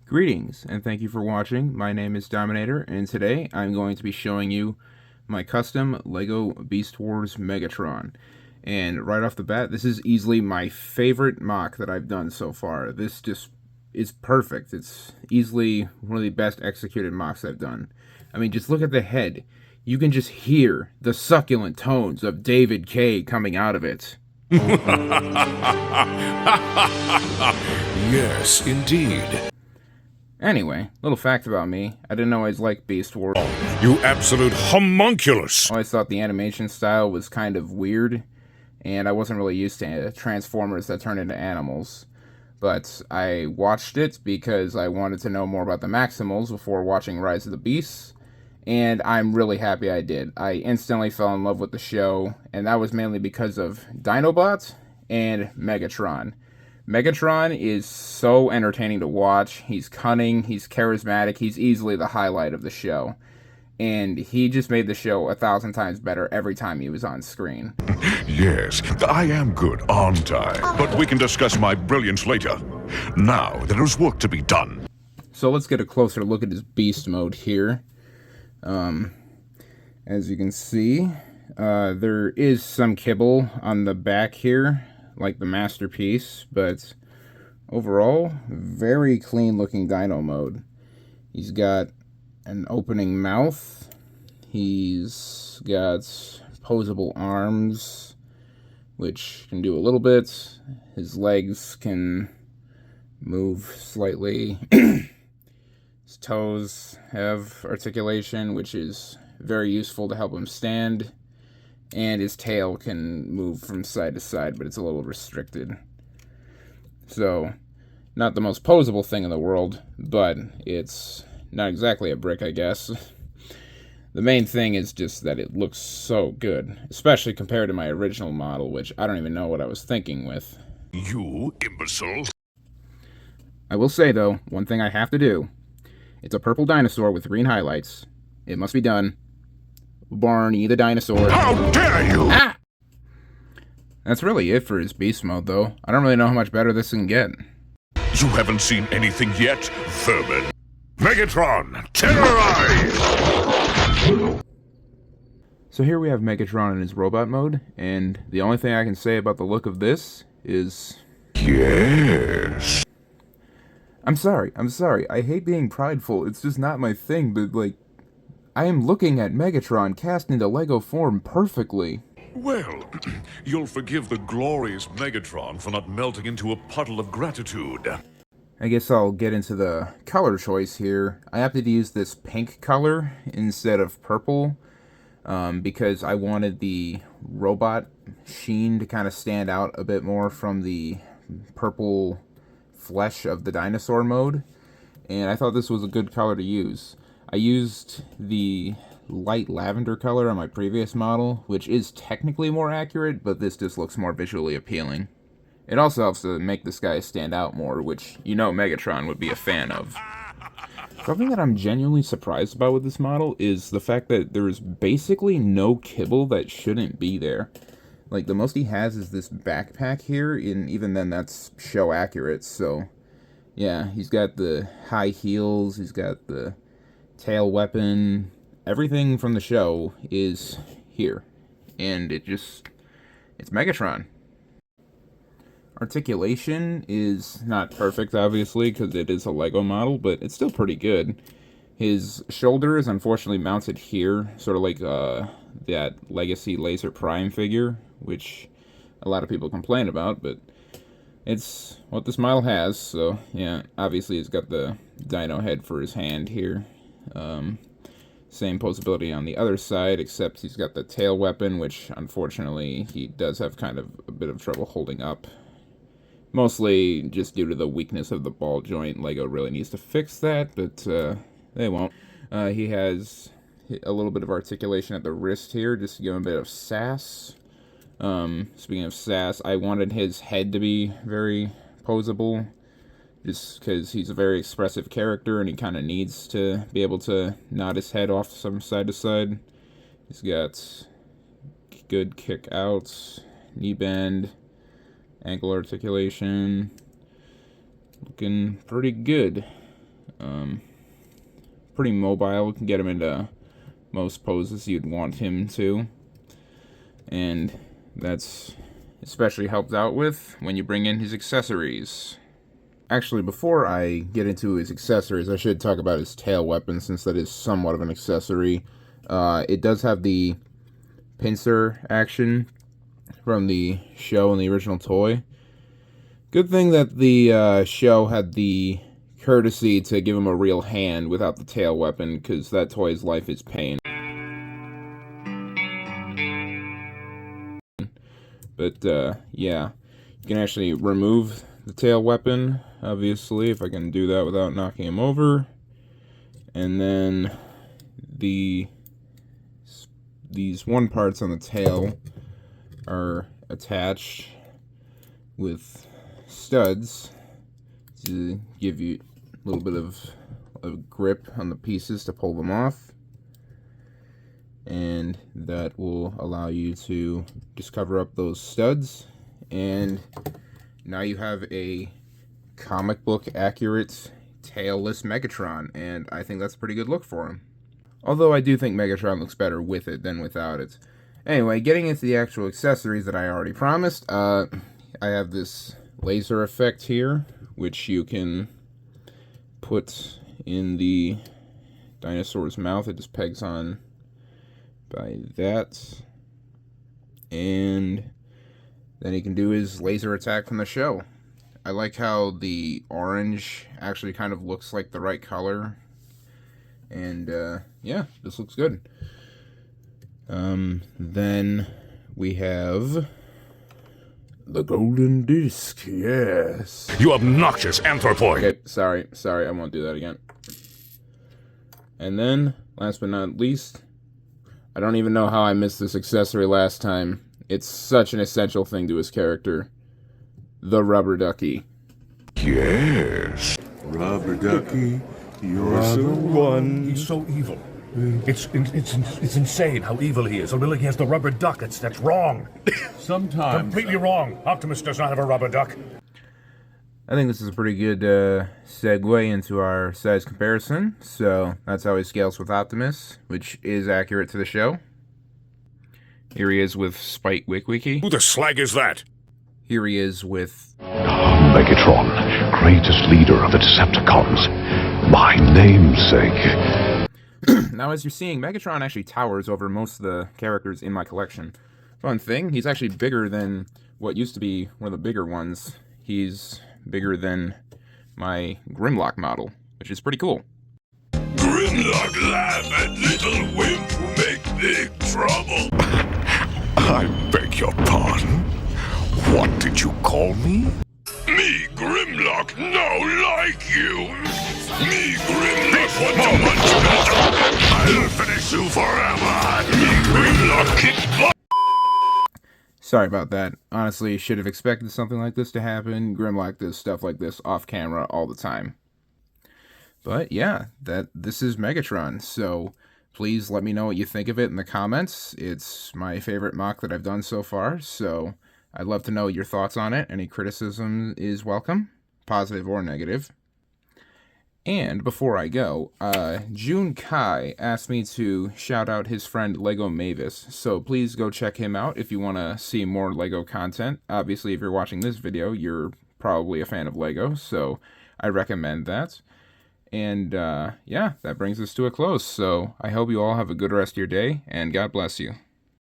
Greetings, and thank you for watching. My name is Dominator, and today I'm going to be showing you my custom LEGO Beast Wars Megatron. And right off the bat, this is easily my favorite MOC that I've done so far. This just is perfect. It's easily one of the best executed MOCs I've done. I mean, just look at the head. You can just hear the succulent tones of David Kaye coming out of it. Yes, indeed. Anyway, little fact about me, I didn't always like Beast Wars. You absolute homunculus! I always thought the animation style was kind of weird, and I wasn't really used to Transformers that turn into animals. But I watched it because I wanted to know more about the Maximals before watching Rise of the Beasts, and I'm really happy I did. I instantly fell in love with the show, and that was mainly because of Dinobot and Megatron. Megatron is so entertaining to watch. He's cunning, he's charismatic, he's easily the highlight of the show. And he just made the show 1,000 times better every time he was on screen. Yes, I am good, aren't I? But we can discuss my brilliance later. Now, there is work to be done. So let's get a closer look at his beast mode here. As you can see, there is some kibble on the back here, like the masterpiece, but overall, very clean looking dino mode. He's got an opening mouth, he's got posable arms, which can do a little bit. His legs can move slightly. His toes have articulation, which is very useful to help him stand. And his tail can move from side to side, but it's a little restricted. So, not the most posable thing in the world, but it's not exactly a brick, I guess. The main thing is just that it looks so good, especially compared to my original model, which I don't even know what I was thinking with. You imbecile. I will say, though, one thing I have to do. It's a purple dinosaur with green highlights. It must be done. Barney the dinosaur. How dare you! Ah! That's really it for his beast mode, though. I don't really know how much better this can get. You haven't seen anything yet, vermin. Megatron, terrorize! So here we have Megatron in his robot mode, and the only thing I can say about the look of this is... Yes. I'm sorry. I hate being prideful. It's just not my thing, but, like, I am looking at Megatron cast into Lego form perfectly. Well, you'll forgive the glorious Megatron for not melting into a puddle of gratitude. I guess I'll get into the color choice here. I opted to use this pink color instead of purple, because I wanted the robot sheen to kind of stand out a bit more from the purple flesh of the dinosaur mode, and I thought this was a good color to use. I used the light lavender color on my previous model, which is technically more accurate, but this just looks more visually appealing. It also helps to make this guy stand out more, which you know Megatron would be a fan of. Something that I'm genuinely surprised about with this model is the fact that there's basically no kibble that shouldn't be there. Like, the most he has is this backpack here, and even then that's show accurate, so... Yeah, he's got the high heels, he's got the tail weapon, everything from the show is here. And it's Megatron. Articulation is not perfect, obviously, because it is a Lego model, but it's still pretty good. His shoulder is unfortunately mounted here, sort of like that Legacy Laser Prime figure, which a lot of people complain about, but it's what this model has, so yeah, obviously he's got the dino head for his hand here. Same posability on the other side, except he's got the tail weapon, which unfortunately he does have kind of a bit of trouble holding up. Mostly just due to the weakness of the ball joint. Lego really needs to fix that, but they won't. He has a little bit of articulation at the wrist here, just to give him a bit of sass. Speaking of sass, I wanted his head to be very posable, just because he's a very expressive character and he kind of needs to be able to nod his head off from side to side. He's got good kick outs, knee bend, ankle articulation, looking pretty good. Pretty mobile, can get him into most poses you'd want him to. And that's especially helped out with when you bring in his accessories. Actually, before I get into his accessories, I should talk about his tail weapon, since that is somewhat of an accessory. It does have the pincer action from the show and the original toy. Good thing that the show had the courtesy to give him a real hand without the tail weapon, because that toy's life is pain. But, yeah, you can actually remove the tail weapon, obviously, if I can do that without knocking him over. And then these one parts on the tail are attached with studs to give you a little bit of grip on the pieces to pull them off. And that will allow you to just cover up those studs, and now you have a comic book accurate tailless Megatron, and I think that's a pretty good look for him. Although I do think Megatron looks better with it than without it. Anyway, getting into the actual accessories that I already promised, I have this laser effect here, which you can put in the dinosaur's mouth. It just pegs on by that, and then he can do his laser attack from the show. I like how the orange actually kind of looks like the right color, and yeah, this looks good. Then we have the golden disc. Yes, You obnoxious anthropoid! okay, sorry, I won't do that again. And then, last but not least, I don't even know how I missed this accessory last time. It's such an essential thing to his character. The rubber ducky. Yes. Rubber ducky, you're the one. He's so evil. It's insane how evil he is. So really, he has the rubber duck. That's wrong. Sometimes. Completely wrong. Optimus does not have a rubber duck. I think this is a pretty good segue into our size comparison. So that's how he scales with Optimus, which is accurate to the show. Here he is with Spike Wickwiki. Who the slag is that? Here he is with... Megatron, greatest leader of the Decepticons, my namesake. Now, as you're seeing, Megatron actually towers over most of the characters in my collection. Fun thing, he's actually bigger than what used to be one of the bigger ones. He's bigger than my Grimlock model, which is pretty cool. Grimlock laugh at little wimp who make big trouble. I beg your pardon? What did you call me? Me, Grimlock, no like you. Me, Grimlock, want to munch better. I'll finish you forever. Me, Grimlock, kick butt. Sorry about that. Honestly, should have expected something like this to happen. Grimlock does stuff like this off camera all the time. But yeah, this is Megatron, so please let me know what you think of it in the comments. It's my favorite MOC that I've done so far, so I'd love to know your thoughts on it. Any criticism is welcome, positive or negative. And before I go, June Kai asked me to shout out his friend Lego Mavis, so please go check him out if you want to see more Lego content. Obviously, if you're watching this video, you're probably a fan of Lego, so I recommend that. And yeah, that brings us to a close, so I hope you all have a good rest of your day, and God bless you.